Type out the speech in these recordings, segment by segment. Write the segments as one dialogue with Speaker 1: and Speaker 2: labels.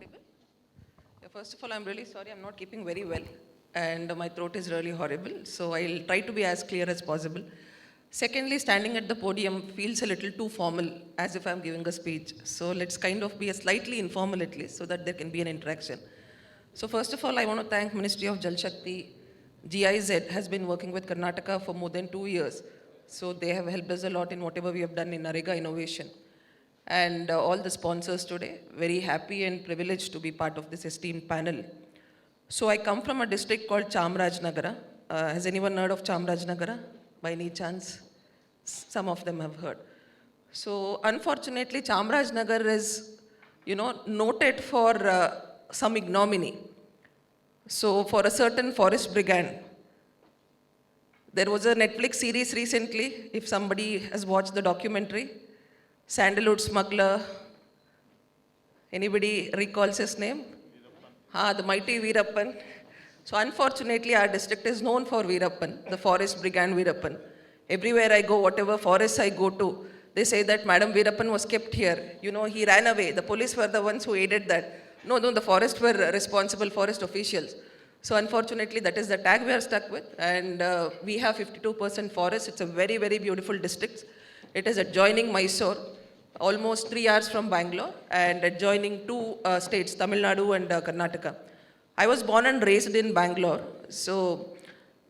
Speaker 1: audible? Yeah, first of all, I'm really sorry, I'm not keeping very well. And my throat is really horrible. So I'll try to be as clear as possible. Secondly, standing at the podium feels a little too formal, as if I'm giving a speech. So let's kind of be a slightly informal at least, so that there can be an interaction. So first of all, I want to thank Ministry of Jal Shakti. GIZ has been working with Karnataka for more than 2 years. So they have helped us a lot in whatever we have done in Narega innovation. And all the sponsors today, very happy and privileged to be part of this esteemed panel. So I come from a district called Chamrajnagar. Has anyone heard of Chamrajnagar by any chance? Some of them have heard. So unfortunately, Chamrajnagar is, noted for some ignominy. So for a certain forest brigand, there was a Netflix series recently, if somebody has watched the documentary, Sandalwood Smuggler. Anybody recalls his name? The mighty Veerappan. So unfortunately, our district is known for Veerappan, the forest brigand Veerappan. Everywhere I go, whatever forest I go to, they say that Madam Veerappan was kept here. He ran away. The police were the ones who aided that. No, the forest were responsible forest officials. So unfortunately, that is the tag we are stuck with. And we have 52% forest. It's a very, very beautiful district. It is adjoining Mysore, almost 3 hours from Bangalore, and adjoining two states, Tamil Nadu and Karnataka. I was born and raised in Bangalore. So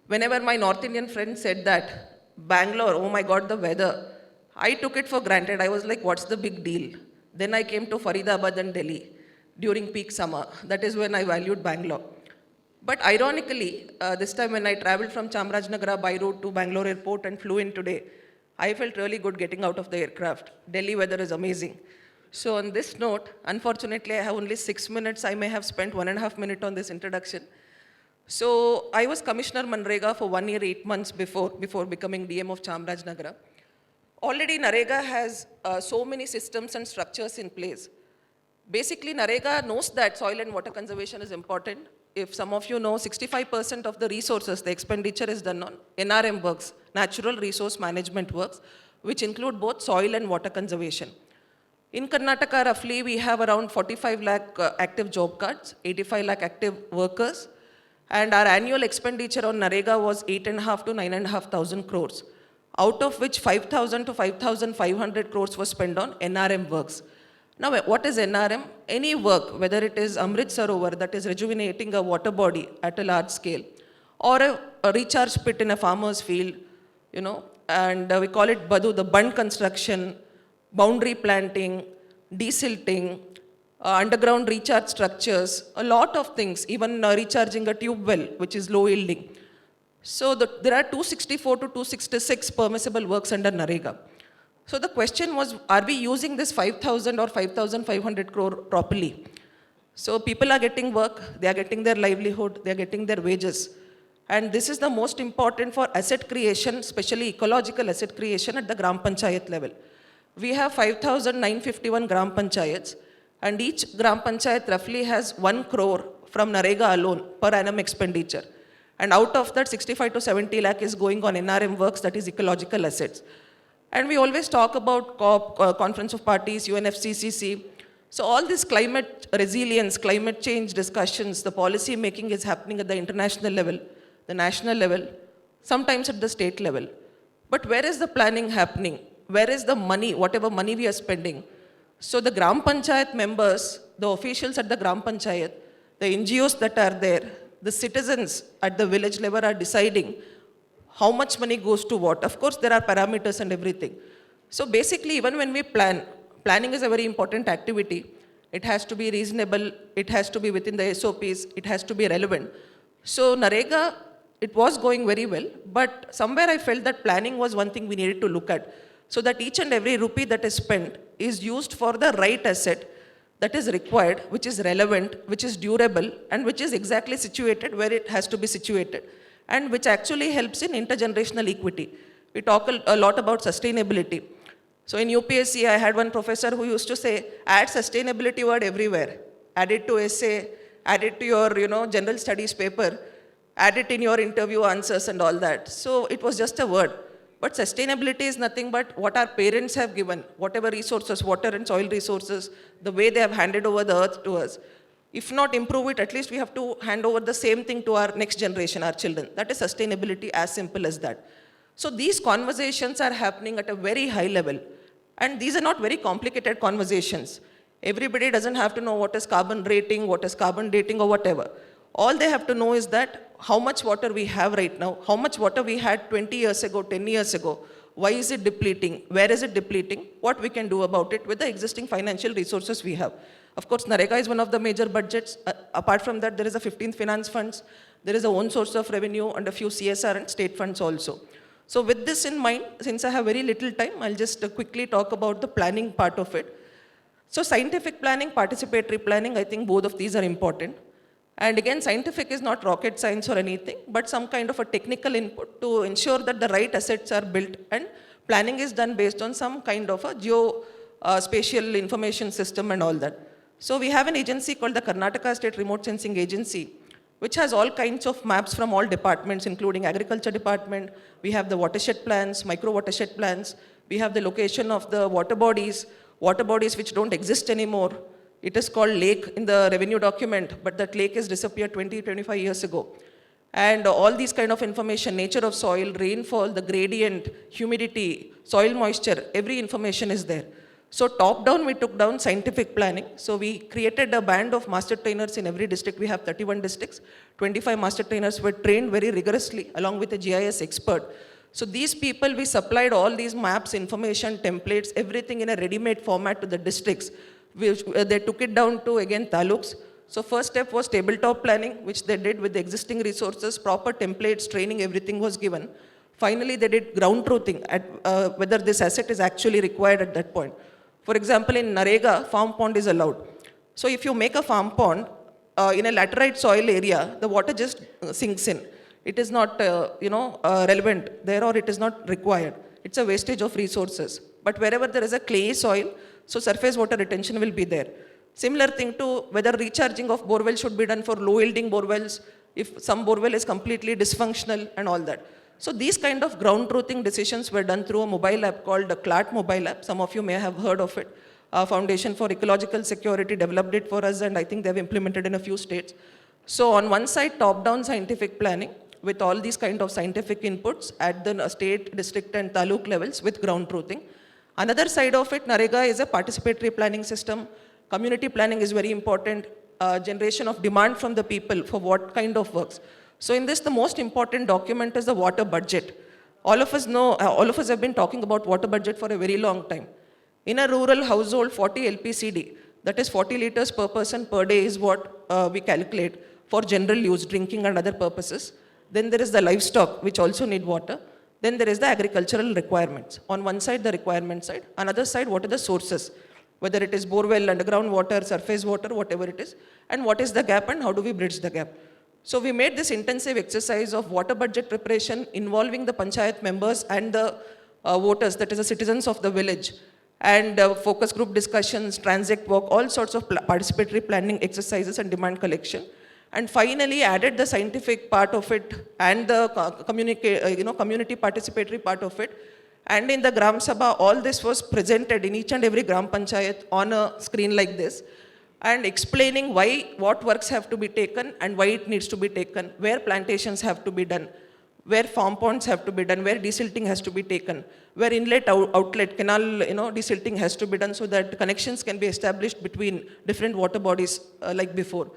Speaker 1: whenever my North Indian friends said that, Bangalore, oh my God, the weather, I took it for granted. I was like, what's the big deal? Then I came to Faridabad and Delhi during peak summer. That is when I valued Bangalore. But ironically, this time when I traveled from Chamrajnagar by road to Bangalore airport and flew in today, I felt really good getting out of the aircraft. Delhi weather is amazing. So on this note, unfortunately, I have only 6 minutes. I may have spent 1.5 minutes on this introduction. So I was Commissioner Manrega for 1 year, 8 months before becoming DM of Chamrajnagar. Already Narega has so many systems and structures in place. Basically, Narega knows that soil and water conservation is important. If some of you know, 65% of the resources, the expenditure is done on NRM works, natural resource management works, which include both soil and water conservation. In Karnataka, roughly, we have around 45 lakh active job cards, 85 lakh active workers, and our annual expenditure on Narega was 8.5 to 9,500 crores, out of which 5,000 to 5,500 crores was spent on NRM works. Now, what is NRM? Any work, whether it is Amrit Sarovar, that is rejuvenating a water body at a large scale, or a recharge pit in a farmer's field, and we call it Badu, the bund construction, boundary planting, desilting, underground recharge structures, a lot of things, even recharging a tube well, which is low yielding. So there are 264 to 266 permissible works under Narega. So the question was, are we using this 5,000 or 5,500 crore properly? So people are getting work, they are getting their livelihood, they are getting their wages. And this is the most important for asset creation, especially ecological asset creation at the Gram Panchayat level. We have 5,951 Gram Panchayats, and each Gram Panchayat roughly has 1 crore from Narega alone per annum expenditure. And out of that, 65 to 70 lakh is going on NRM works, that is ecological assets. And we always talk about COP, Conference of Parties, UNFCCC. So all this climate resilience, climate change discussions, the policy making is happening at the international level, the national level, sometimes at the state level. But where is the planning happening? Where is the money, whatever money we are spending? So the Gram Panchayat members, the officials at the Gram Panchayat, the NGOs that are there, the citizens at the village level are deciding how much money goes to what. Of course, there are parameters and everything. So basically, even when we plan, planning is a very important activity. It has to be reasonable, it has to be within the SOPs, it has to be relevant. So Narega, it was going very well, but somewhere I felt that planning was one thing we needed to look at, so that each and every rupee that is spent is used for the right asset that is required, which is relevant, which is durable, and which is exactly situated where it has to be situated, and which actually helps in intergenerational equity. We talk a lot about sustainability. So in UPSC, I had one professor who used to say, add sustainability word everywhere. Add it to essay, add it to your general studies paper, add it in your interview answers and all that. So it was just a word. But sustainability is nothing but what our parents have given, whatever resources, water and soil resources, the way they have handed over the earth to us. If not improve it, at least we have to hand over the same thing to our next generation, our children. That is sustainability, as simple as that. So these conversations are happening at a very high level. And these are not very complicated conversations. Everybody doesn't have to know what is carbon rating, what is carbon dating, or whatever. All they have to know is that how much water we have right now, how much water we had 20 years ago, 10 years ago, why is it depleting, where is it depleting, what we can do about it with the existing financial resources we have. Of course, NREGA is one of the major budgets. Apart from that, there is a 15th finance funds, there is a own source of revenue and a few CSR and state funds also. So with this in mind, since I have very little time, I'll just quickly talk about the planning part of it. So scientific planning, participatory planning, I think both of these are important. And again, scientific is not rocket science or anything, but some kind of a technical input to ensure that the right assets are built, and planning is done based on some kind of a geospatial information system and all that. So we have an agency called the Karnataka State Remote Sensing Agency, which has all kinds of maps from all departments, including agriculture department. We have the watershed plans, micro watershed plans. We have the location of the water bodies which don't exist anymore. It is called lake in the revenue document, but that lake has disappeared 20, 25 years ago. And all these kind of information, nature of soil, rainfall, the gradient, humidity, soil moisture, every information is there. So top down, we took down scientific planning. So we created a band of master trainers in every district. We have 31 districts. 25 master trainers were trained very rigorously along with a GIS expert. So these people, we supplied all these maps, information, templates, everything in a ready-made format to the districts. They took it down to, again, taluks. So first step was tabletop planning, which they did with the existing resources, proper templates, training, everything was given. Finally, they did ground truthing at whether this asset is actually required at that point. For example, in NREGA, farm pond is allowed. So if you make a farm pond in a laterite soil area, the water just sinks in. It is not relevant there, or it is not required. It's a wastage of resources. But wherever there is a clay soil, so surface water retention will be there. Similar thing to whether recharging of borewell should be done for low yielding borewells, if some borewell is completely dysfunctional and all that. So these kind of ground truthing decisions were done through a mobile app called the CLAT mobile app. Some of you may have heard of it. Foundation for Ecological Security developed it for us, and I think they've implemented in a few states. So on one side, top-down scientific planning with all these kind of scientific inputs at the state, district and taluk levels with ground truthing. Another side of it, NREGA is a participatory planning system. Community planning is very important. Generation of demand from the people for what kind of works. So in this, the most important document is the water budget. All of us know, all of us have been talking about water budget for a very long time. In a rural household, 40 LPCD, that is 40 liters per person per day is what we calculate for general use, drinking and other purposes. Then there is the livestock, which also need water. Then there is the agricultural requirements. On one side, the requirement side. Another side, what are the sources? Whether it is borewell, underground water, surface water, whatever it is. And what is the gap and how do we bridge the gap? So we made this intensive exercise of water budget preparation involving the panchayat members and the voters, that is the citizens of the village. And focus group discussions, transit walk, all sorts of participatory planning exercises and demand collection. And finally added the scientific part of it and the community participatory part of it. And in the Gram Sabha, all this was presented in each and every Gram Panchayat on a screen like this, and explaining what works have to be taken and why it needs to be taken, where plantations have to be done, where farm ponds have to be done, where desilting has to be taken, where inlet, outlet, canal, desilting has to be done so that connections can be established between different water bodies like before.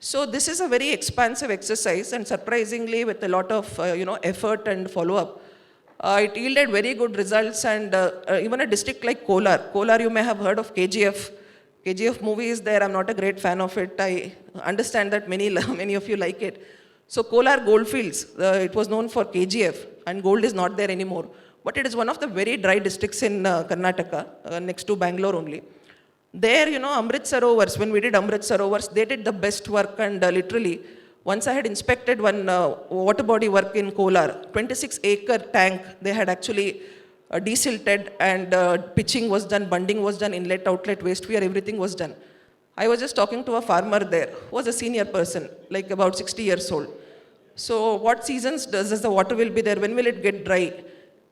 Speaker 1: So this is a very expansive exercise, and surprisingly with a lot of effort and follow-up, it yielded very good results. And even a district like Kolar, you may have heard of KGF. KGF movie is there. I'm not a great fan of it. I understand that many of you like it. So Kolar Goldfields, it was known for KGF, and gold is not there anymore. But it is one of the very dry districts in Karnataka, next to Bangalore only. There, Amrit Sarovars, when we did Amrit Sarovars, they did the best work, and literally, once I had inspected one water body work in Kolar, 26-acre tank, they had actually desilted, and pitching was done, bunding was done, inlet, outlet, waste weir, everything was done. I was just talking to a farmer there, who was a senior person, like about 60 years old. So what seasons does the water will be there? When will it get dry?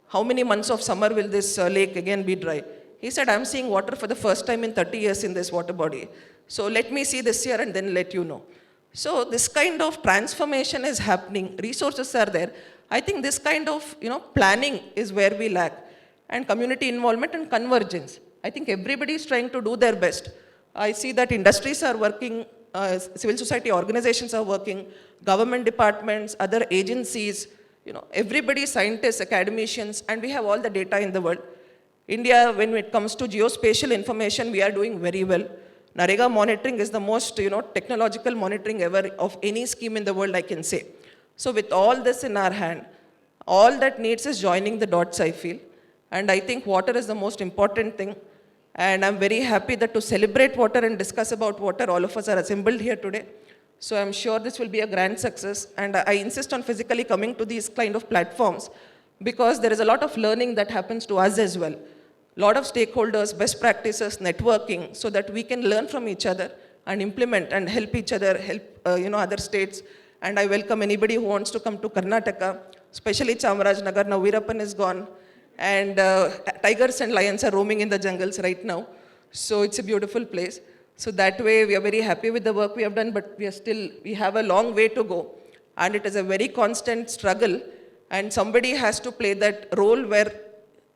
Speaker 1: How many months of summer will this lake again be dry? He said, I'm seeing water for the first time in 30 years in this water body. So let me see this year and then let you know. So this kind of transformation is happening. Resources are there. I think this kind of planning is where we lack. And community involvement and convergence. I think everybody is trying to do their best. I see that industries are working, civil society organizations are working, government departments, other agencies, everybody, scientists, academicians, and we have all the data in the world. India, when it comes to geospatial information, we are doing very well. Narega monitoring is the most, technological monitoring ever of any scheme in the world, I can say. So with all this in our hand, all that needs is joining the dots, I feel. And I think water is the most important thing. And I'm very happy that to celebrate water and discuss about water, all of us are assembled here today. So I'm sure this will be a grand success. And I insist on physically coming to these kind of platforms because there is a lot of learning that happens to us as well. A lot of stakeholders, best practices, networking, so that we can learn from each other and implement and help each other, help other states. And I welcome anybody who wants to come to Karnataka, especially Chamrajnagar. Now Veerappan is gone. And tigers and lions are roaming in the jungles right now. So it's a beautiful place. So that way we are very happy with the work we have done, but we have a long way to go. And it is a very constant struggle. And somebody has to play that role where,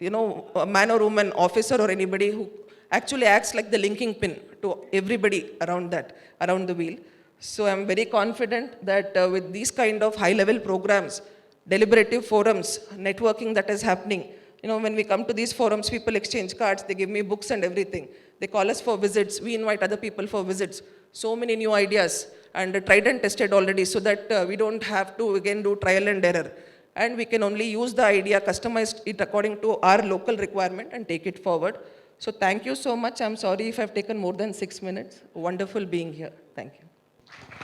Speaker 1: a man or woman, officer or anybody who actually acts like the linking pin to everybody around the wheel. So I'm very confident that with these kind of high-level programs, deliberative forums, networking that is happening, when we come to these forums, people exchange cards, they give me books and everything. They call us for visits, we invite other people for visits. So many new ideas, and tried and tested already, so that we don't have to again do trial and error. And we can only use the idea, customize it according to our local requirement and take it forward. So thank you so much. I'm sorry if I've taken more than 6 minutes. Wonderful being here. Thank you.